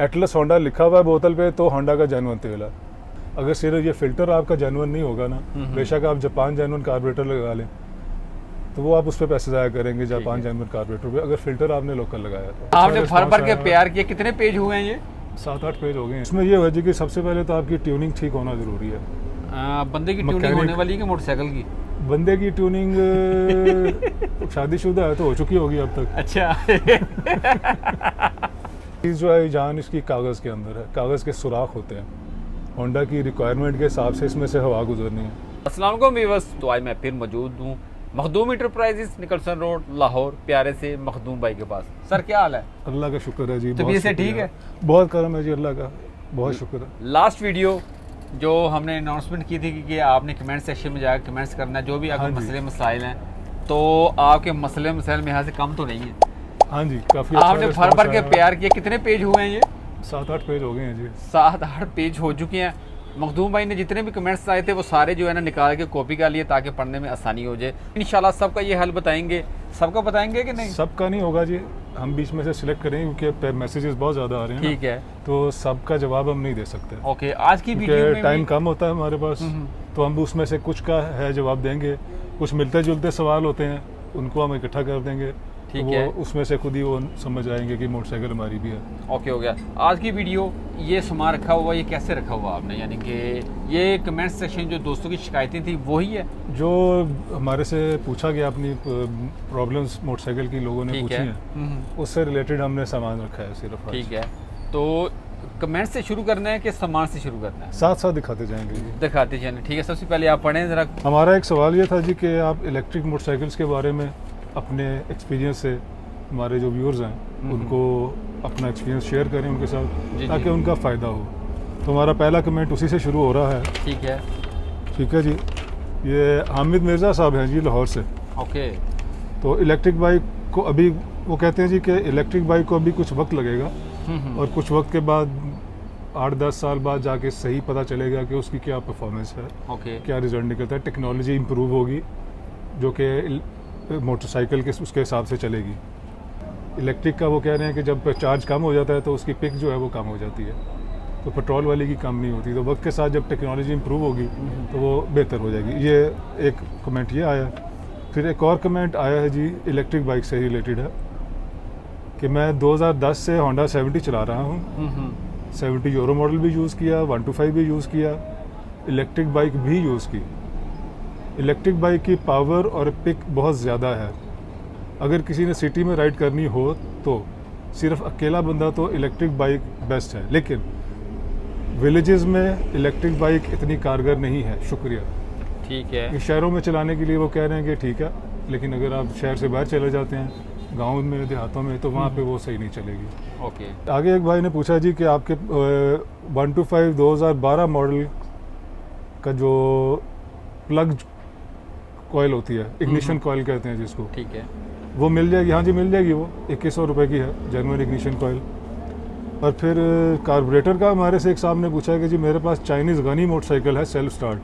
Atlas Honda लिखा हुआ है बोतल पे तो होंडा का जेन्युइन तेल है। अगर सिर्फ ये फिल्टर आपका जेन्युइन नहीं होगा ना, बेशक आप जापान जेन्युइन कार्बोरेटर लगा लें तो वो आप उस पर पैसे ज़ाया करेंगे जापान जेन्युइन कार्बोरेटर पे, अगर फिल्टर आपने लोकल लगाया तो। आपने भर भर के प्यार किए। कितने पेज हुए हैं ये? 7-8 पेज हो गए हैं। इसमें ये है जी कि सबसे पहले तो आपकी ट्यूनिंग ठीक होना ज़रूरी है। बंदे की ट्यूनिंग होने वाली है कि मोटरसाइकिल की? बंदे की ट्यूनिंग शादीशुदा है तो हो चुकी होगी अब तक। अच्छा। चीज़ जो है जान इसकी कागज़ के अंदर है, कागज़ के सुराख होते हैं। होंडा की रिक्वायरमेंट के हिसाब से इसमें से हवा गुजरनी है। अस्सलाम वालेकुम व्यूअर्स, तो आज मैं फिर मौजूद हूँ Makhdoom enterprises Nicholson Road Lahore, प्यारे से मखदूम भाई के पास। सर क्या हाल है? अल्लाह का शुक्र है जी। तबीयत से ठीक है? बहुत करम है जी अल्लाह का, बहुत शुक्र है। लास्ट वीडियो जो हमने अनाउंसमेंट की थी कि आपने कमेंट सेक्शन में जाकर कमेंट्स करना है, जो भी आपके मसले मसाइल हैं, तो आपके मसले मसाइल में यहाँ से कम तो नहीं है। हाँ जी, काफ़ी आपने भर भर के प्यार किया। कितने पेज हुए हैं ये? 7-8 पेज हो गए हैं जी। 7-8 पेज हो चुके हैं। मखदूम भाई ने जितने भी कमेंट्स आए थे वो सारे जो है ना निकाल के कॉपी कर लिए ताकि पढ़ने में आसानी हो जाए। इंशाल्लाह सबका ये हल बताएंगे। सबका बताएंगे कि नहीं? सबका नहीं होगा जी, हम बीच में से सिलेक्ट करेंगे क्योंकि मैसेजेस बहुत ज़्यादा आ रहे हैं। ठीक है, तो सबका जवाब हम नहीं दे सकते। ओके। आज की वीडियो में टाइम कम होता है हमारे पास, तो हम उसमें से कुछ का है जवाब देंगे। कुछ मिलते जुलते सवाल होते हैं उनको हम इकट्ठा कर देंगे। ठीक तो है, उसमें से खुद ही वो समझ आएंगे कि मोटरसाइकिल हमारी भी है। ओके हो गया। आज की वीडियो ये सामान रखा हुआ, ये कैसे रखा हुआ आपने? यानी कि ये कमेंट सेक्शन जो दोस्तों की शिकायतें थी वही है जो हमारे से पूछा गया, अपनी प्रॉब्लम्स मोटरसाइकिल की लोगों ने पूछी हैं, उससे रिलेटेड हमने सामान रखा है सिर्फ आज। ठीक है, तो कमेंट से शुरू करना है कि सामान से शुरू करना है? साथ साथ दिखाते जाएंगे जी। दिखाते जाएंगे। ठीक है, सबसे पहले आप पढ़ें ज़रा। हमारा एक सवाल ये था जी कि आप इलेक्ट्रिक मोटरसाइकिल्स के बारे में अपने एक्सपीरियंस से हमारे जो व्यूअर्स हैं उनको अपना एक्सपीरियंस शेयर करें उनके साथ, ताकि उनका फ़ायदा हो। तो हमारा पहला कमेंट उसी से शुरू हो रहा है। ठीक है, ठीक है जी। ये हामिद मिर्ज़ा साहब हैं जी लाहौर से। ओके। तो इलेक्ट्रिक बाइक को अभी वो कहते हैं जी कि इलेक्ट्रिक बाइक को अभी कुछ वक्त लगेगा और कुछ वक्त के बाद 8-10 साल बाद जाके सही पता चलेगा कि उसकी क्या परफॉर्मेंस है, ओके, क्या रिजल्ट निकलता है। टेक्नोलॉजी इम्प्रूव होगी जो कि मोटरसाइकिल के उसके हिसाब से चलेगी। इलेक्ट्रिक का वो कह रहे हैं कि जब चार्ज कम हो जाता है तो उसकी पिक जो है वो कम हो जाती है, तो पेट्रोल वाली की कम नहीं होती। तो वक्त के साथ जब टेक्नोलॉजी इम्प्रूव होगी तो वो बेहतर हो जाएगी। ये एक कमेंट ये आया। फिर एक और कमेंट आया है जी, इलेक्ट्रिक बाइक से रिलेटेड है कि मैं 2010 से होंडा 70 चला रहा हूँ। 70 यूरो मॉडल भी यूज़ किया, 125 भी यूज़ किया, इलेक्ट्रिक बाइक भी यूज़ की। इलेक्ट्रिक बाइक की पावर और पिक बहुत ज़्यादा है। अगर किसी ने सिटी में राइड करनी हो तो सिर्फ अकेला बंदा तो इलेक्ट्रिक बाइक बेस्ट है, लेकिन विलेजेस में इलेक्ट्रिक बाइक इतनी कारगर नहीं है। शुक्रिया। ठीक है। शहरों में चलाने के लिए वो कह रहे हैं कि ठीक है, लेकिन अगर आप शहर से बाहर चले जाते हैं गाँव में, देहातों में, तो वहाँ पे वो सही नहीं चलेगी। ओके। आगे एक भाई ने पूछा जी कि आपके 125 2012 मॉडल का जो प्लग कॉयल होती है, इग्निशन कॉयल कहते हैं जिसको, ठीक है, वो मिल जाएगी? हाँ जी मिल जाएगी। वो 2100 रुपये की है जेन्युइन इग्निशन कॉयल। और फिर कार्बोरेटर का हमारे से एक साहब ने पूछा है कि जी मेरे पास चाइनीज़ गनी मोटरसाइकिल है सेल्फ स्टार्ट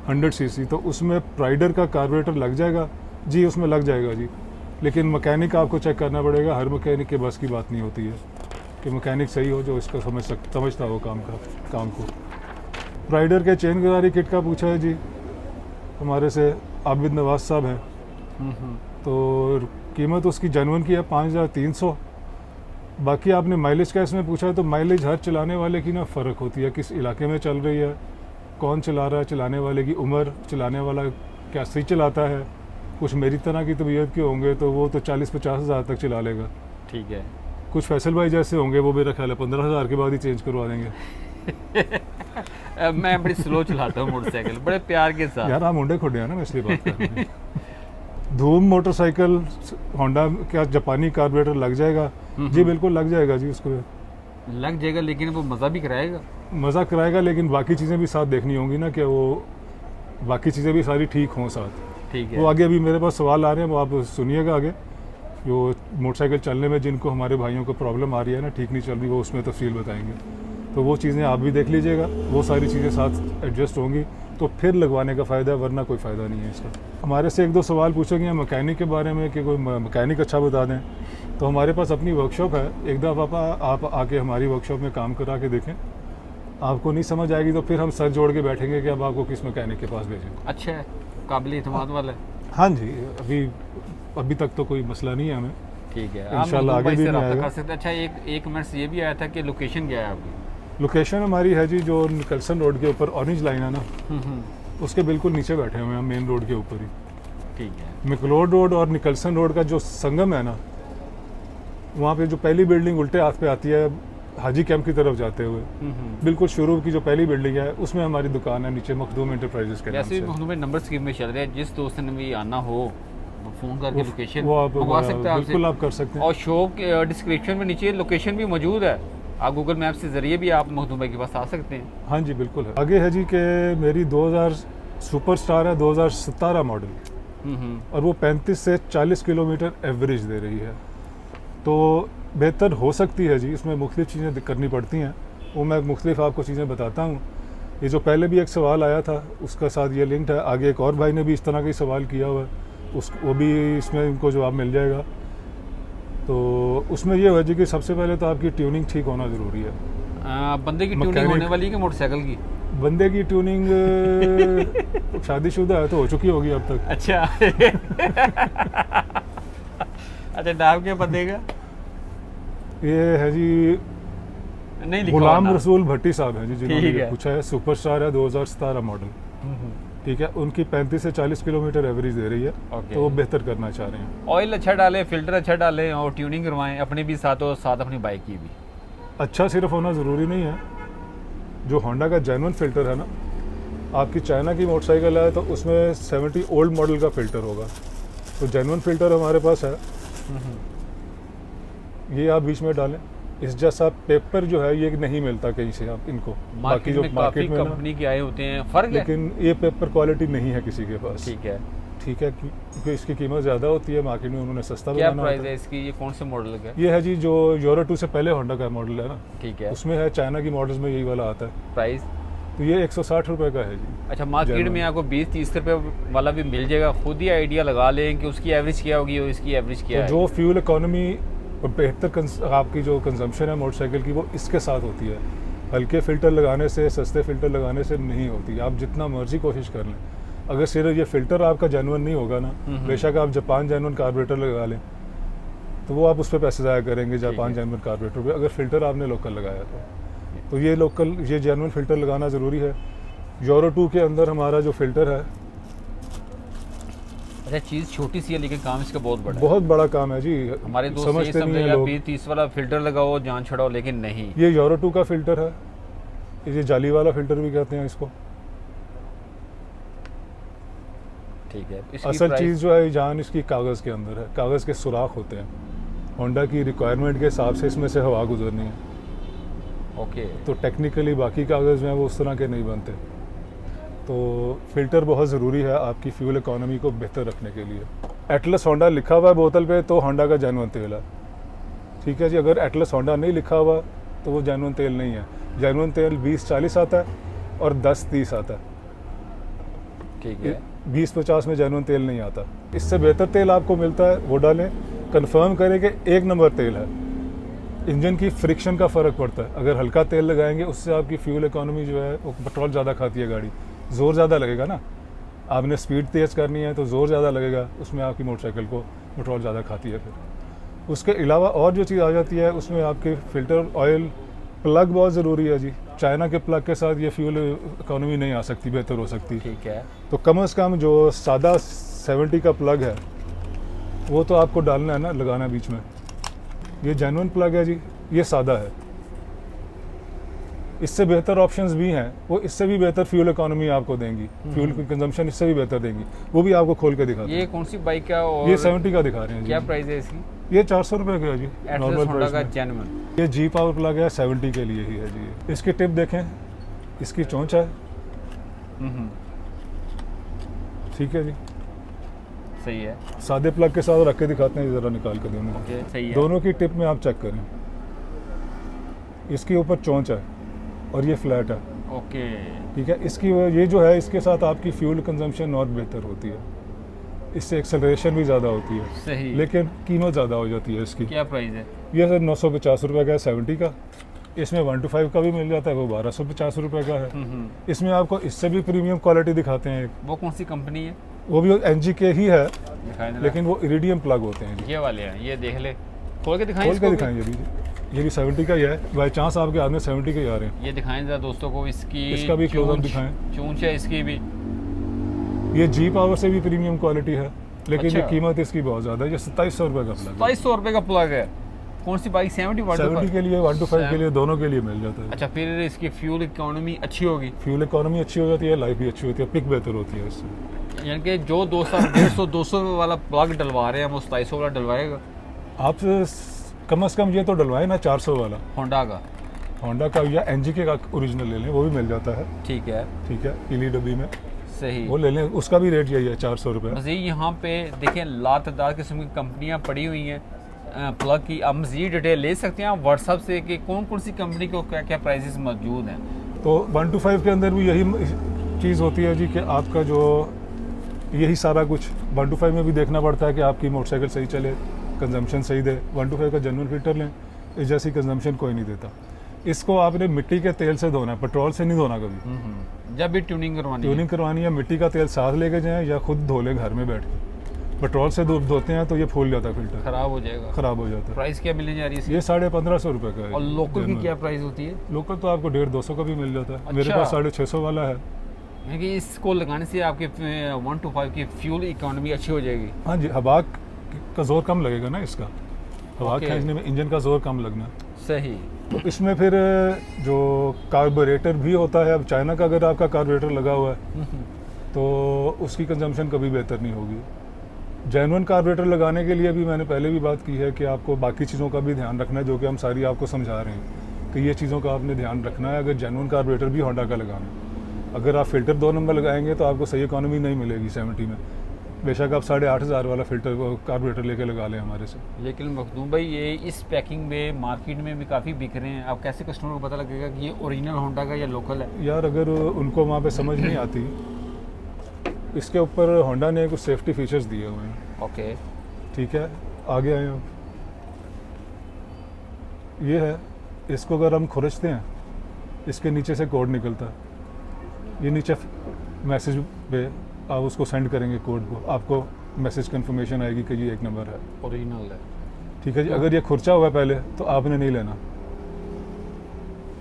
100 सीसी, तो उसमें प्राइडर का कार्बोरेटर लग जाएगा? जी उसमें लग जाएगा जी, लेकिन मैकेनिक आपको चेक करना पड़ेगा। हर मैकेनिक के बस की बात नहीं होती है कि मैकेनिक सही हो जो इसका समझता हो काम को। प्राइडर के चेन गरारी किट का पूछा है जी हमारे से आबिद नवाज साहब हैं। तो कीमत उसकी जेन्युइन की है 5300। बाकी आपने माइलेज का इसमें पूछा है, तो माइलेज हर चलाने वाले की ना फ़र्क होती है, किस इलाके में चल रही है, कौन चला रहा है, चलाने वाले की उम्र, चलाने वाला क्या सही चलाता है। कुछ मेरी तरह की तबीयत के होंगे तो वो तो 40-50 हज़ार तक चला लेगा। ठीक है। कुछ फैसल भाई जैसे होंगे वो मेरा ख्याल है 15,000 के बाद ही चेंज करवा देंगे। मैं बड़ी स्लो चलाता हूँ मोटरसाइकिल, बड़े प्यार के साथ। यार आप मुंडे खोडे हैं ना, मैं इसलिए बात कर रहा हूँ। धूम मोटरसाइकिल होंडा क्या जापानी कार्बोरेटर लग जाएगा? जी बिल्कुल लग जाएगा जी, उसको लग जाएगा, लेकिन वो मज़ा भी कराएगा। मज़ा कराएगा, लेकिन बाकी चीज़ें भी साथ देखनी होंगी ना, कि वो बाकी चीज़ें भी सारी ठीक हों साथ। ठीक है। वो आगे अभी मेरे पास सवाल आ रहे हैं, वो आप सुनिएगा आगे। जो मोटरसाइकिल चलने में जिनको हमारे भाइयों को प्रॉब्लम आ रही है ना, ठीक नहीं चल रही, वो उसमें तफसील बताएंगे। तो वो चीज़ें आप भी देख लीजिएगा, वो सारी चीज़ें साथ एडजस्ट होंगी तो फिर लगवाने का फ़ायदा है, वरना कोई फ़ायदा नहीं है इसका। हमारे से 1-2 सवाल पूछे गए मैकेनिक के बारे में कि कोई मैकेनिक अच्छा बता दें। तो हमारे पास अपनी वर्कशॉप है, एक दफ़ा आप आके हमारी वर्कशॉप में काम करा के देखें, आपको नहीं समझ आएगी तो फिर हम सर जोड़ के बैठेंगे कि अब आपको किस मैकेनिक के पास भेजें। अच्छा है, काबिल इत्मीनान वाला है। हाँ जी, अभी तक तो कोई मसला नहीं है हमें। ठीक है, इंशाल्लाह आगे भी नहीं आएगा। कर सकते हैं। अच्छा, एक कमेंट्स ये भी आया था कि लोकेशन क्या है आपकी? लोकेशन हमारी है जी, जो निकलसन रोड के ऊपर ऑरेंज लाइन है ना, उसके बिल्कुल नीचे बैठे हुए हैं, मेन रोड के ऊपर ही। ठीक है। मैक्लोड रोड और निकलसन रोड का जो संगम है ना, वहाँ पे जो पहली बिल्डिंग उल्टे हाथ पे आती है हाजी कैंप की तरफ जाते हुए, बिल्कुल शुरू की जो पहली बिल्डिंग है उसमें हमारी दुकान है, नीचे मखदूम एंटरप्राइजेस के नाम वैसे भी से। मखदूम में नंबर स्कीम में चल रहा है, जिस दोस्त ने भी आना हो वो फ़ोन करके लोकेशन वो आप मंगवा सकते हैं बिल्कुल आपसे। आप कर सकते हैं। और शॉप के डिस्क्रिप्शन में नीचे लोकेशन भी मौजूद है, आप गूगल मैप के ज़रिए भी आप मखदूम भाई के पास आ सकते हैं। हाँ जी बिल्कुल है। आगे है जी कि मेरी 2000 सुपर स्टार है 2017 मॉडल, और वो 35 से 40 किलोमीटर एवरेज दे रही है। तो बेहतर हो सकती है जी, इसमें मुख्तलिफ चीज़ें करनी पड़ती हैं, वो मैं मुख्तलिफ आपको चीज़ें बताता हूँ। ये जो पहले भी एक सवाल आया था उसका साथ ये लिंक्ड है, आगे एक और भाई ने भी इस तरह का ही सवाल किया हुआ है, वो भी इसमें उनको जवाब मिल जाएगा। तो उसमें ये है जी कि सबसे पहले तो आपकी ट्यूनिंग ठीक होना ज़रूरी है। बंदे की ट्यूनिंग होने वाली है कि मोटरसाइकिल की? बंदे की ट्यूनिंग शादीशुदा है तो हो चुकी होगी अब तक। अच्छा अच्छा, नाम क्या बंदे का? ये है जी नहीं लिखा गुलाम नाम। रसूल भट्टी साहब हैं जी, जिन्होंने ठीक ये है। पूछा है। सुपरस्टार है 2017 मॉडल, ठीक है। उनकी 35 से 40 किलोमीटर एवरेज दे रही है, ओके। तो वो बेहतर करना चाह रहे हैं। ऑयल अच्छा डालें, फिल्टर अच्छा डालें और ट्यूनिंग करवाएं अपने भी साथ और साथ अपनी बाइक की भी। अच्छा सिर्फ होना ज़रूरी नहीं है, जो होंडा का जेन्युइन फ़िल्टर है ना, आपकी चाइना की मोटरसाइकिल है तो उसमें 70 ओल्ड मॉडल का फ़िल्टर होगा, तो जेन्युइन फ़िल्टर हमारे पास है, ये आप बीच में डालें। इस जैसा पेपर जो है ये नहीं मिलता कहीं से आप इनको, बाकी जो में काफी मार्केट में ना, कंपनी के आए होते हैं, फर्क है। लेकिन ये पेपर क्वालिटी नहीं है किसी के पास। ठीक है। ठीक है, क्योंकि इसकी कीमत ज़्यादा होती है, मार्केट में उन्होंने सस्ता क्या बनाना प्राइस होता है है। इसकी? ये कौन से मॉडल का है? ये है जी जो यूरो 2 से पहले होंडा का मॉडल है ना, ठीक है। उसमें है, चाइना की मॉडल्स में यही वाला आता है। प्राइस? तो ये 160 रुपये का है जी। अच्छा, मार्केट Genuine। में आपको 20-30 रुपये वाला भी मिल जाएगा, खुद ही आइडिया लगा लें कि उसकी एवरेज क्या होगी और इसकी एवरेज क्या तो है। जो फ्यूल इकोनॉमी और बेहतर आपकी जो कंजम्पशन है मोटरसाइकिल की, वो इसके साथ होती है। हल्के फ़िल्टर लगाने से, सस्ते फ़िल्टर लगाने से नहीं होती। आप जितना मर्जी कोशिश कर लें, अगर सिर्फ ये फ़िल्टर आपका जेन्युइन नहीं होगा ना, बेशक आप जापान जेन्युइन कार्बोरेटर लगा लें तो वो आप उस पर पैसे ज़ाया करेंगे, जापान जेन्युइन कार्बोरेटर पे, अगर फ़िल्टर आपने लोकल लगाया तो ये लोकल, ये जेन्युइन फ़िल्टर लगाना ज़रूरी है। यूरो 2 के अंदर हमारा जो फ़िल्टर है, अच्छा, चीज़ छोटी सी है लेकिन काम इसका बहुत बड़ा है। बहुत बड़ा काम है जी। हमारे दोस्त ये समझते नहीं समझे है यार लोग। 20-30 वाला फिल्टर लगाओ जान छड़ाओ, लेकिन नहीं। ये यूरो 2 का फ़िल्टर है, ये जाली वाला फ़िल्टर भी कहते हैं इसको। ठीक है। इसकी असल प्राइस? चीज़ जो है जान इसकी कागज़ के अंदर है, कागज़ के सुराख होते हैं। होंडा की रिक्वायरमेंट के हिसाब से इसमें से हवा गुजरनी है, ओके। तो टेक्निकली बाकी कागज़ जो हैं वो उस तरह के नहीं बनते। तो फ़िल्टर बहुत ज़रूरी है आपकी फ्यूल इकोनॉमी को बेहतर रखने के लिए। एटलस होंडा लिखा हुआ है बोतल पे तो होंडा का जेन्युइन तेल है, ठीक है जी। अगर एटलस होंडा नहीं लिखा हुआ तो वो जेन्युइन तेल नहीं है। जेन्युइन तेल 20-40 आता है और 10-30 आता है। ठीक है। 20-50 में जेन्युइन तेल नहीं आता। इससे बेहतर तेल आपको मिलता है, वो डालें। कंफर्म करें कि 1 नंबर तेल है। इंजन की फ्रिक्शन का फ़र्क पड़ता है, अगर हल्का तेल लगाएंगे उससे आपकी फ्यूल इकोनॉमी जो है वो पेट्रोल ज़्यादा खाती है गाड़ी, ज़ोर ज़्यादा लगेगा ना। आपने स्पीड तेज़ करनी है तो ज़ोर ज़्यादा लगेगा, उसमें आपकी मोटरसाइकिल को पेट्रोल ज़्यादा खाती है। फिर उसके अलावा और जो चीज़ आ जाती है उसमें आपके फ़िल्टर, ऑयल, प्लग बहुत ज़रूरी है जी। चाइना के प्लग के साथ ये फ्यूल इकोनॉमी नहीं आ सकती, बेहतर हो सकती। ठीक है। तो कम से कम जो सादा 70 का प्लग है वो तो आपको डालना है ना, लगाना है बीच में। ये जेन्युइन प्लग है जी, ये सादा है। इससे बेहतर ऑप्शंस भी हैं, वो इससे भी बेहतर फ्यूल इकोनॉमी आपको देंगी, फ्यूल की कंजम्पशन इससे भी बेहतर देंगी, वो भी आपको खोल के दिखाते हैं। ये कौन सी बाइक का और ये 70 का दिखा रहे हैं जी। क्या प्राइस है इसकी? ये 400 रुपये का है जी, एटलस नॉर्मल होंडा प्राइस का में। जेन्युइन। ये जी पावर प्लग है, 70 के लिए ही है जी। इसकी टिप देखें, इसकी चोंच है, ठीक है जी। सही है। सादे प्लग के साथ रख के दिखाते हैं, ज़रा निकाल के दोनों। ओके, सही है। दोनों की टिप में आप चेक करें, इसके ऊपर चोंच है और ये फ्लैट है, ओके। ठीक है। इसकी ये जो है इसके साथ आपकी फ्यूल कंजम्पशन और बेहतर होती है। इससे एक्सेलरेशन भी ज़्यादा होती है, सही। लेकिन कीमत ज़्यादा हो जाती है इसकी। क्या प्राइस है? ये सर 950 रुपये का है 70 का। इसमें 1 to 5 का भी मिल जाता है, वो 1250 रुपये का है। इसमें आपको इससे भी प्रीमियम क्वालिटी दिखाते हैं। वो कौन सी कंपनी है? वो भी NG के ही है, दिखाई दे लेकिन वो इरिडियम प्लग होते हैं। ये वाले हैं, ये देख ले, खोल के दिखाएं। खोल के दिखाएं। ये भी 70 का ही है। बाई चांस आपके हाथ में 70 के ही आ रहे हैं। ये दिखाएं जरा दोस्तों को, इसका भी क्लोजअप दिखाएं। चूंच है इसकी भी। ये G पावर से भी प्रीमियम क्वालिटी है, लेकिन अच्छा। ये कीमत इसकी बहुत ज़्यादा है। ये 2700 रुपये का प्लग है। 2200 रुपये का प्लग है। कौन सी बाइक? 70 के लिए, 1 to 5 के लिए, दोनों के लिए मिल जाता है। अच्छा, फिर इसकी फ्यूल इकोनॉमी अच्छी होगी? फ्यूल इकोनॉमी अच्छी हो जाती है, लाइफ भी अच्छी होती है, पिक बेहतर होती है इससे। यानी कि जो 200 वाला प्लग डलवा रहे हैं वो 2700 वाला डलवाएगा? आप कम से कम ये तो डलवाए ना 400 वाला। होंडा का? होंडा का या NG के का ओरिजिनल ले लें, वो भी मिल जाता है। ठीक है, ठीक है, पीली डब्बी में सही। वो ले लें, उसका भी रेट यही है 400 रुपये। मज़ीद यहाँ पे देखें लातादार किस्म की कंपनियाँ पड़ी हुई हैं प्लग की। आप मज़ीद डिटेल ले सकते हैं आप व्हाट्सअप से कि कौन कौन सी कंपनी को क्या क्या प्राइसेस मौजूद हैं। तो 1 to 5 के अंदर भी यही चीज़ होती है जी, कि आपका जो यही सारा कुछ 1 to 5 में भी देखना पड़ता है कि आपकी मोटरसाइकिल सही चले, कंजम्पशन सही दे। 1 to 5 का जेन्युइन फिल्टर लें, इस जैसी कंजम्पशन कोई नहीं देता। इसको आपने मिट्टी के तेल से धोना है, पेट्रोल से नहीं धोना कभी। जब भी ट्यूनिंग करवानी है, मिट्टी का तेल साथ लेके जाएं या खुद धो लें घर में बैठ के। पेट्रोल से धोते हैं तो ये फूल जाता है, फिल्टर खराब हो जाएगा, खराब हो जाता है। प्राइस क्या मिलने जा रही है? ये 1550 रुपये का है। और लोकल की क्या प्राइस होती है? लोकल तो आपको 150-200 का भी मिल जाता है। अच्छा। मेरे पास 650 वाला है। यानी कि इसको लगाने से आपके 1 to 5 की फ्यूल इकोनॉमी अच्छी हो जाएगी। हाँ जी, हवा का जोर कम लगेगा ना इसका, हवा ओके। खींचने में इंजन का जोर कम लगना। सही। तो इसमें फिर जो कार्बोरेटर भी होता है, अब चाइना का अगर आपका कार्बोरेटर लगा हुआ है तो उसकी कंजम्पशन कभी बेहतर नहीं होगी। जेन्युइन कार्बोरेटर लगाने के लिए भी मैंने पहले भी बात की है कि आपको बाकी चीज़ों का भी ध्यान रखना है, जो कि हम सारी आपको समझा रहे हैं कि ये चीज़ों का आपने ध्यान रखना है। अगर जेन्युइन कार्बोरेटर भी होंडा का लगाना है, अगर आप फ़िल्टर 2 नंबर लगाएंगे तो आपको सही इकोनॉमी नहीं मिलेगी 70 में। बेशक आप 8500 वाला फ़िल्टर कार्बोरेटर लेके लगा लें हमारे से। लेकिन मखदूम भाई ये इस पैकिंग में मार्केट में भी काफ़ी बिक रहे हैं, आप कैसे कस्टमर को पता लगेगा कि ये ओरिजिनल होंडा का या लोकल है? यार अगर उनको वहाँ पे समझ नहीं आती, इसके ऊपर होंडा ने कुछ सेफ्टी फीचर्स दिए हुए हैं। ओके, ठीक है, आगे आए आप। ये है, इसको अगर हम खुरचते हैं, इसके नीचे से कोड निकलता है। ये नीचे मैसेज पे आप उसको सेंड करेंगे कोड को, आपको मैसेज कंफर्मेशन आएगी कि ये 1 नंबर है, ओरिजिनल है। ठीक है जी। अगर ये खुरचा हुआ है पहले तो आपने नहीं लेना,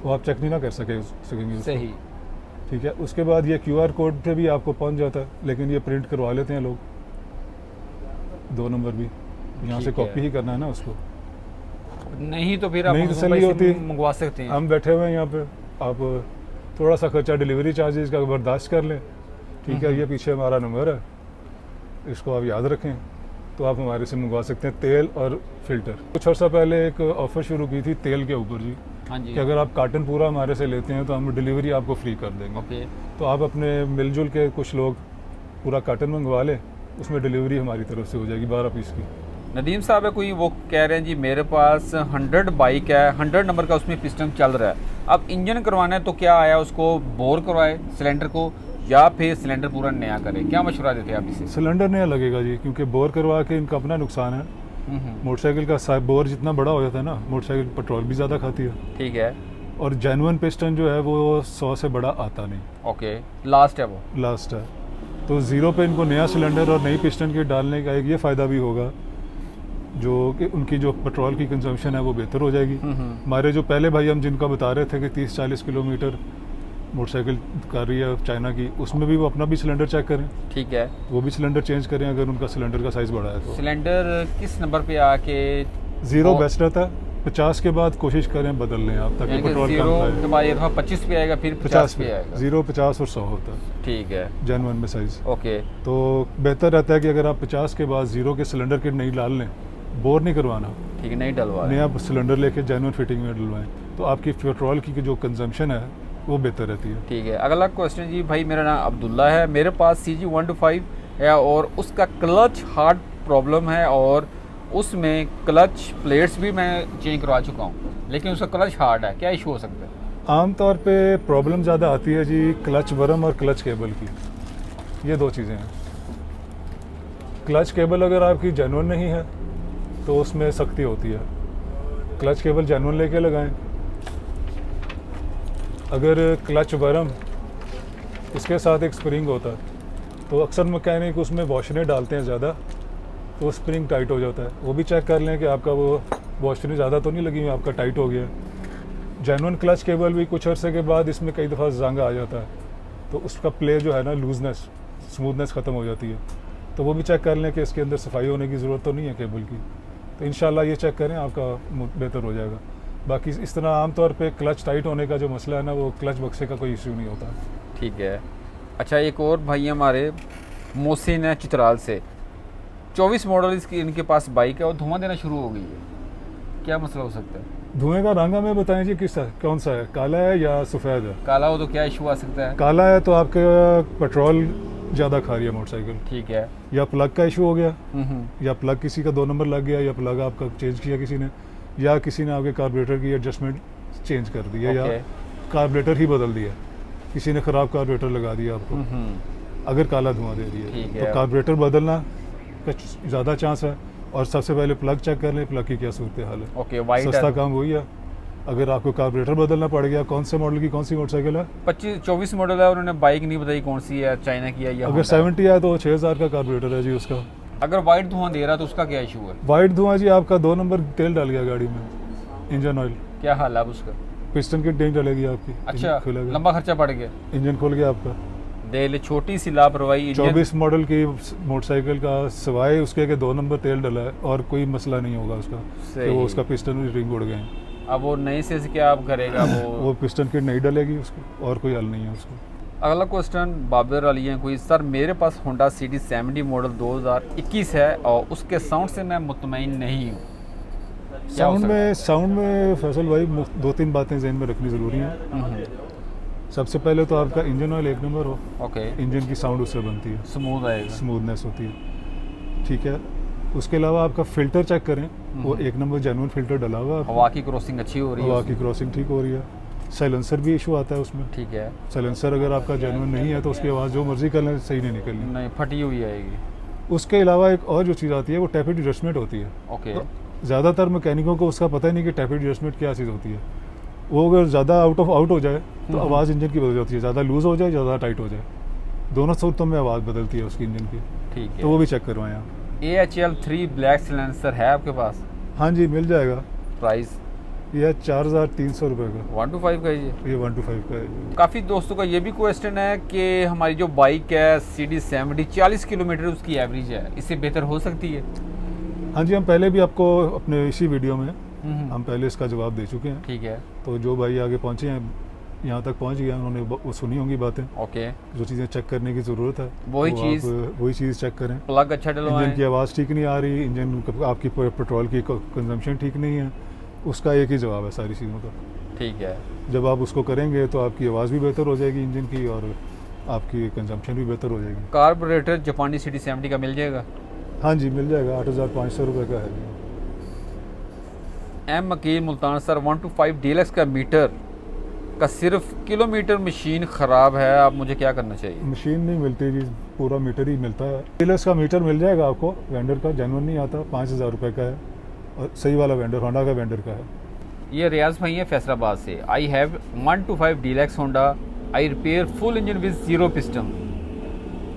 वो आप चेक नहीं ना कर सकेंगे उसको। सही। ठीक है, उसके बाद ये QR कोड पे भी आपको पहुंच जाता है, लेकिन ये प्रिंट करवा लेते हैं लोग, 2 नंबर भी। यहाँ से ठीक है। कॉपी ही करना है ना उसको। नहीं तो फिर आप नहीं मखदूम तसल्ली भाई से होती, मंगवा सकते हैं। हम बैठे हुए हैं यहाँ पे, आप थोड़ा सा खर्चा डिलीवरी चार्जेस का बर्दाश्त कर लें। ठीक है, ये पीछे हमारा नंबर है, इसको आप याद रखें, तो आप हमारे से मंगवा सकते हैं तेल और फिल्टर। कुछ अर्सा पहले एक ऑफ़र शुरू की थी तेल के ऊपर जी, हाँ जी। कि अगर आप कार्टन पूरा हमारे से लेते हैं तो हम डिलीवरी आपको फ्री कर देंगे। ओके, तो आप अपने मिलजुल के कुछ लोग पूरा कार्टन मंगवा लें, उसमें डिलीवरी हमारी तरफ से हो जाएगी 12 पीस की। नदीम साहब है कोई, वो कह रहे हैं जी मेरे पास 100 बाइक है, 100 नंबर का उसमें पिस्टन चल रहा है, अब इंजन करवाना है तो क्या आया, उसको बोर करवाए सिलेंडर को या फिर सिलेंडर पूरा नया करे? क्या मशवरा देते हैं आप इसे? सिलेंडर नया लगेगा जी, क्योंकि बोर करवा के इनका अपना नुकसान है। मोटरसाइकिल का बोर जितना बड़ा हो जाता है ना, मोटरसाइकिल पेट्रोल भी ज़्यादा खाती है। ठीक है। और जेन्युइन पिस्टन जो है वो 100 से बड़ा आता नहीं, ओके, लास्ट है वो, लास्ट है। तो ज़ीरो पे इनको नया सिलेंडर और नई पिस्टन की डालने का एक ये फ़ायदा भी होगा, जो कि उनकी जो पेट्रोल की कंजम्पशन है वो बेहतर हो जाएगी। हमारे जो पहले भाई हम जिनका बता रहे थे कि 30-40 किलोमीटर मोटरसाइकिल कर रही है चाइना की, उसमें भी वो अपना भी सिलेंडर चेक करें। ठीक है, वो भी सिलेंडर चेंज करें अगर उनका सिलेंडर का साइज़ बड़ा है तो। सिलेंडर किस नंबर पे आके? ज़ीरो बेस्ट रहता है, 50 के बाद कोशिश करें बदल लें आप, ताकि पेट्रोल कम के खाए। बाद ये दफ़ा 25 पे आएगा, फिर 50 पे आएगा। 0, 50 और 100 होता है ठीक है, जेन्युइन में साइज़। ओके। तो बेहतर रहता है कि अगर आप 50 के बाद 0 के सिलेंडर किट नहीं डाल लें, बोर नहीं करवाना, ठीक है, नहीं डलवा नया सिलेंडर लेके जेन्युइन फिटिंग में डलवाएं, तो आपकी पेट्रोल की जो कंजम्पशन है वो बेहतर रहती है। ठीक है। अगला क्वेश्चन जी, भाई मेरा नाम अब्दुल्ला है, मेरे पास CG 125 है और उसका क्लच हार्ड प्रॉब्लम है और उसमें क्लच प्लेट्स भी मैं चेंज करवा चुका हूँ, लेकिन उसका क्लच हार्ड है, क्या इशू हो सकता है? आमतौर पे प्रॉब्लम ज़्यादा आती है जी क्लच वर्म और क्लच केबल की, ये 2 चीज़ें हैं। क्लच केबल अगर आपकी जेन्युइन नहीं है तो उसमें सख्ती होती है। क्लच केबल जेन्युइन लेके लगाएं। अगर क्लच वरम इसके साथ एक स्प्रिंग होता है तो अक्सर मैकेनिक उसमें वॉशरें डालते हैं ज़्यादा, तो स्प्रिंग टाइट हो जाता है। वो भी चेक कर लें कि आपका वो वॉशरें ज़्यादा तो नहीं लगी हुई, आपका टाइट हो गया। जेन्युइन क्लच केबल भी कुछ अरसे के बाद इसमें कई दफ़ा जंग आ जाता है, तो उसका प्ले जो है ना, लूजनेस, स्मूथनेस ख़त्म हो जाती है। तो वो भी चेक कर लें कि इसके अंदर सफाई होने की ज़रूरत तो नहीं है केबल की। तो इंशाल्लाह ये चेक करें, आपका बेहतर हो जाएगा। बाकी इस तरह आमतौर पे क्लच टाइट होने का जो मसला है ना, वो क्लच बक्से का कोई इशू नहीं होता। ठीक है। अच्छा, एक और भाई हमारे मोहसिन है चित्राल से, 24 मॉडल इसकी इनके पास बाइक है और धुआं देना शुरू हो गई है, क्या मसला हो सकता है? धुएं का रंग हमें बताएं जी, कौन सा है, काला है या सफ़ेद है? काला हो तो क्या इशू आ सकता है? काला है तो आपका पेट्रोल ज़्यादा खा रही है मोटरसाइकिल, ठीक है। या प्लग का इशू हो गया, या प्लग किसी का 2 नंबर लग गया, या प्लग आपका चेंज किया किसी ने, या किसी ने आपके कार्बोरेटर की एडजस्टमेंट चेंज कर दी है, या कार्बोरेटर ही बदल दिया, किसी ने ख़राब कार्बोरेटर लगा दिया आपको, अगर काला धुआं दे रही है तो कार्बोरेटर बदलना का ज़्यादा चांस है। और सबसे पहले प्लग चेक कर लें, प्लग की क्या सूरत हाल है। ओके, वाइट सस्ता काम वही है। अगर आपको कार्बोरेटर बदलना पड़ गया, कौन से मॉडल की कौन सी मोटरसाइकिल है? 24 मॉडल है, उन्होंने बाइक नहीं बताई कौन सी है, चाइना की है या अगर 70 है तो 6000 का कार्बोरेटर है जी उसका। अगर वाइट धुआं दे रहा तो उसका क्या इशू है? वाइट धुआं जी आपका 2 नंबर तेल डाल गया गाड़ी में, इंजन ऑयल, क्या हाल है अब उसका? पिस्टन किट नहीं डलेगी आपकी। अच्छा, लंबा खर्चा पड़ गया, इंजन खुल गया आपका। देख छोटी सी लापरवाही। 24 मॉडल की मोटरसाइकिल का सिवाय उसके के 2 नंबर तेल डला है और कोई मसला नहीं होगा उसका, तो वो उसका पिस्टन भी रिंग उड़ गए हैं। अब वो नए से क्या आप करेगा वो पिस्टन किट नहीं डलेगी उसको, और कोई हल नहीं है उसको। अगला क्वेश्चन बाबर अली है कोई, सर मेरे पास होंडा सिटी 70 मॉडल 2021 है और उसके साउंड से मैं मुतमईन नहीं हूँ। साउंड में फैसल भाई 2-3 बातें ज़हन में रखनी ज़रूरी हैं। सबसे पहले तो आपका इंजन ऑयल 1 नंबर हो। ओके। इंजन की साउंड उससे बनती है, स्मूथ आएगा, स्मूथनेस होती है, ठीक है। उसके अलावा आपका फ़िल्टर चेक करें, वो 1 नंबर जेन्युइन फ़िल्टर डला हुआ है। हवा की क्रॉसिंग अच्छी हो रही है, हवा की क्रॉसिंग ठीक हो रही है। साइलेंसर भी इशू आता है उसमें, ठीक है। साइलेंसर अगर आपका जेन्युइन नहीं है तो उसकी आवाज़ जो मर्जी कर लें सही नहीं निकलनी, नहीं फटी हुई आएगी। उसके अलावा एक और जो चीज़ आती है वो टैपिड एडजस्टमेंट होती है। ओके। तो ज़्यादातर मैकेनिकों को उसका पता ही नहीं कि टैपिड एडजस्टमेंट क्या चीज़ होती है। वो अगर ज़्यादा आउट हो जाए तो आवाज़ इंजन की बदल जाती है, ज़्यादा लूज़ हो जाए, ज़्यादा टाइट हो जाए, दोनों सूरतों में आवाज़ बदलती है उसकी इंजन की। ठीक है, तो वो भी चेक करवाएं आप। AHL 3 ब्लैक सिलेंसर है आपके पास? हाँ जी, मिल जाएगा। प्राइस यह 4300 रुपये का। 125 का ये 125 का है। काफ़ी दोस्तों का ये भी क्वेश्चन है कि हमारी जो बाइक है CD 70 40 किलोमीटर उसकी एवरेज है, इससे बेहतर हो सकती है? हाँ जी, हम पहले भी आपको अपने इसी वीडियो में हम पहले इसका जवाब दे चुके हैं। ठीक है। तो जो भाई आगे पहुँचे हैं, यहाँ तक पहुँच गया, उन्होंने वो सुनी होंगी बातें। ओके। जो चीज़ें चेक करने की ज़रूरत है वही चीज़ चेक करें। प्लग अच्छा डलवाएं, इंजन की आवाज़ ठीक नहीं आ रही, इंजन आपकी पेट्रोल की कंजम्पशन ठीक नहीं है, उसका एक ही जवाब है सारी चीज़ों का। ठीक है। जब आप उसको करेंगे तो आपकी आवाज़ भी बेहतर हो जाएगी इंजन की, और आपकी कंजम्पशन भी बेहतर हो जाएगी। कार्बोरेटर जापानी CD 70 का मिल जाएगा? हाँ जी, मिल जाएगा। 8500 रुपये का है। M मकील मुल्तान, सर 125 डीलक्स का मीटर का सिर्फ किलोमीटर मशीन ख़राब है, आप मुझे क्या करना चाहिए? मशीन नहीं मिलती जी, पूरा मीटर ही मिलता है। डीलक्स का मीटर मिल जाएगा आपको, वेंडर का जेन्युइन नहीं आता, 5000 रुपये का है, और सही वाला वेंडर होंडा का वेंडर का है। ये रियाज भाई है फैसलाबाद से। I have 125 deluxe Honda, I repair full engine with 0 piston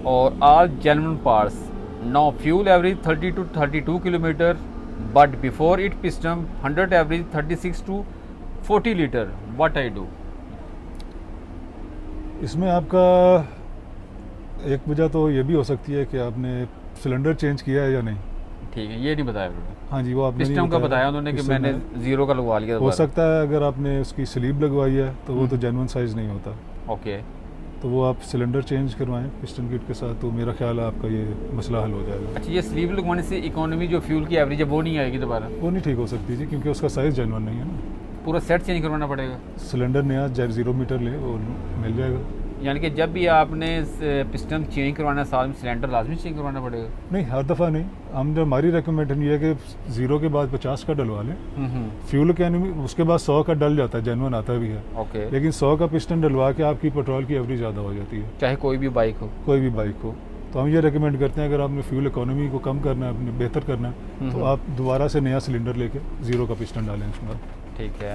और all genuine parts. Now fuel average 30 to 32 kilometre, but before it piston 100 average 36 to 40 litre. What I do? इसमें आपका एक वजह तो ये भी हो सकती है कि आपने सिलेंडर चेंज किया है या नहीं। ठीक है, ये नहीं बताया उन्होंने। हाँ जी, वो आपने पिस्टन का बताया उन्होंने कि मैंने 0 का लगवा लिया। हो सकता है अगर आपने उसकी स्लीव लगवाई है तो वो तो जेन्युइन साइज़ नहीं होता। ओके। तो वो आप सिलेंडर चेंज करवाएं पिस्टन किट के साथ, तो मेरा ख्याल है आपका ये मसला हल हो जाएगा। अच्छा, ये स्लीव लगवाने से इकोनॉमी जो फ्यूल की एवरेज है वो नहीं आएगी दोबारा? वो नहीं ठीक हो सकती जी, क्योंकि उसका साइज़ जेन्युइन नहीं है ना। पूरा सेट चेंज करवाना पड़ेगा? सिलेंडर नया 0 मीटर ले, वो मिल जाएगा। यानी कि जब भी आपने पिस्टन चेंज करवाना है साथ में सिलेंडर लाजमी चेंज करवाना पड़ेगा? नहीं, हर दफ़ा नहीं। हमारी रिकमेंडेशन ये है कि 0 के बाद 50 का डलवा लें। फ्यूल इकोनॉमी उसके बाद 100 का डल जाता है, जेन्युइन आता भी है। ओके। लेकिन 100 का पिस्टन डलवा के आपकी पेट्रोल की एवरेज ज़्यादा हो जाती है, चाहे कोई भी बाइक हो। कोई भी बाइक हो। तो हम ये रेकमेंड करते हैं अगर आपने फ्यूल इकोनॉमी को कम करना है, अपने बेहतर करना है, तो आप दोबारा से नया सिलेंडर लेके 0 का पिस्टन डालें इसमें। ठीक है।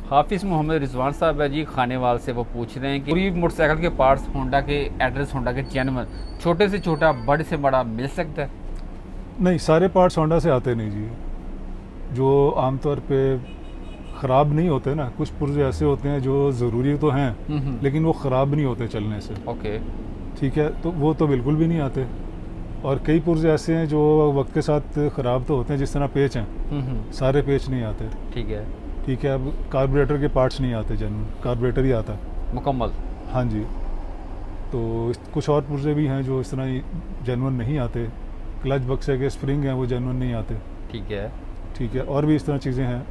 हाफिज़ मोहम्मद रिजवान साहब है जी खानेवाल से, वो पूछ रहे हैं कि पूरी मोटरसाइकिल के पार्ट्स होंडा के एड्रेस, होंडा के जेन्युइन, छोटे से छोटा बड़े से बड़ा मिल सकता है? नहीं, सारे पार्ट्स होंडा से आते नहीं जी। जो आमतौर पे ख़राब नहीं होते ना, कुछ पुर्जे ऐसे होते हैं जो ज़रूरी तो हैं लेकिन वो ख़राब नहीं होते चलने से। ओके। ठीक है, तो वो तो बिल्कुल भी नहीं आते। और कई पुर्जे ऐसे हैं जो वक्त के साथ ख़राब तो होते हैं, जिस तरह पेच हैं, सारे पेच नहीं आते। ठीक है। ठीक है, अब कार्बोरेटर के पार्ट्स नहीं आते जेन्युइन, कार्बोरेटर ही आता है मुकम्मल। हाँ जी। तो कुछ और पुर्जे भी हैं जो इस तरह जेन्युइन नहीं आते। क्लच बक्से के स्प्रिंग हैं वो जेन्युइन नहीं आते। ठीक है। ठीक है, और भी इस तरह चीज़ें हैं,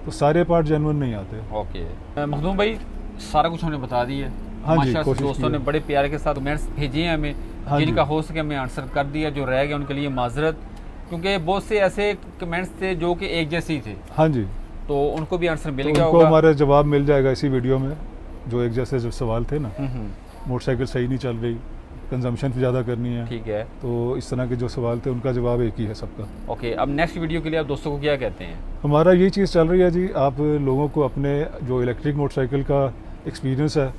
तो सारे पार्ट जेन्युइन नहीं आते। ओके। मखदूम भाई सारा कुछ हमने बता दिया है। हाँ जी, माशाल्लाह से कोशिश दोस्तों की ने है। बड़े प्यार के साथ कमेंट्स भेजे हैं हमें, हाँ जी। जिनका हो सके हमें आंसर कर दिया, जो रह गया उनके लिए माजरत, क्योंकि बहुत से ऐसे कमेंट्स थे जो कि एक जैसे ही थे, हाँ जी, तो उनको भी आंसर मिल तो गया उनको होगा। हमारे जवाब मिल जाएगा इसी वीडियो में। जो एक जैसे जो सवाल थे ना, मोटरसाइकिल सही नहीं चल रही, कंजम्पशन ज़्यादा करनी है, ठीक है। तो इस तरह के जो सवाल थे उनका जवाब एक ही है सबका। ओके, अब नेक्स्ट वीडियो के लिए आप दोस्तों को क्या कहते हैं? हमारा ये चीज़ चल रही है जी, आप लोगों को अपने जो इलेक्ट्रिक मोटरसाइकिल का एक्सपीरियंस है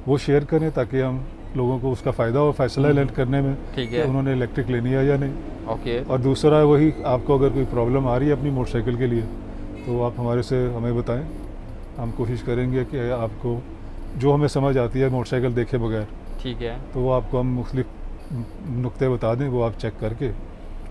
वो शेयर करें, ताकि हम लोगों को उसका फ़ायदा हो फैसला करने में ठीक कि है। उन्होंने इलेक्ट्रिक लेनी है या नहीं। ओके। और दूसरा वही, आपको अगर कोई प्रॉब्लम आ रही है अपनी मोटरसाइकिल के लिए, तो आप हमारे से हमें बताएं, हम कोशिश करेंगे कि आपको जो हमें समझ आती है मोटरसाइकिल देखे बगैर, ठीक है। तो वो आपको हम मुख्तलिफ नुक्ते बता दें, वो आप चेक करके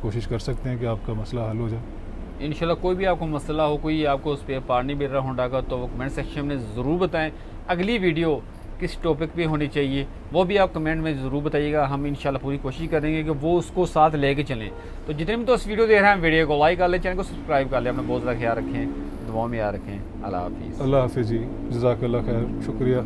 कोशिश कर सकते हैं कि आपका मसला हल हो जाए। इंशाल्लाह कोई भी आपको मसला हो, कोई आपको उस पर पार नहीं मिल रहा होंडा का, तो वो कमेंट सेक्शन में ज़रूर बताएं। अगली वीडियो किस टॉपिक पे होनी चाहिए वो भी आप कमेंट में ज़रूर बताइएगा। हम इंशाल्लाह पूरी कोशिश करेंगे कि वो उसको साथ लेके चलें। तो जितने भी दोस्त वीडियो देख रहे हैं, वीडियो को लाइक कर लें, चैनल को सब्सक्राइब कर लें, अपना बहुत ज़्यादा ख्याल रखें, दुआओं में याद रखें। अल्लाह हाफिज़। अल्लाह हाफिज़ जी, जज़ाकल्लाह खैर, शुक्रिया।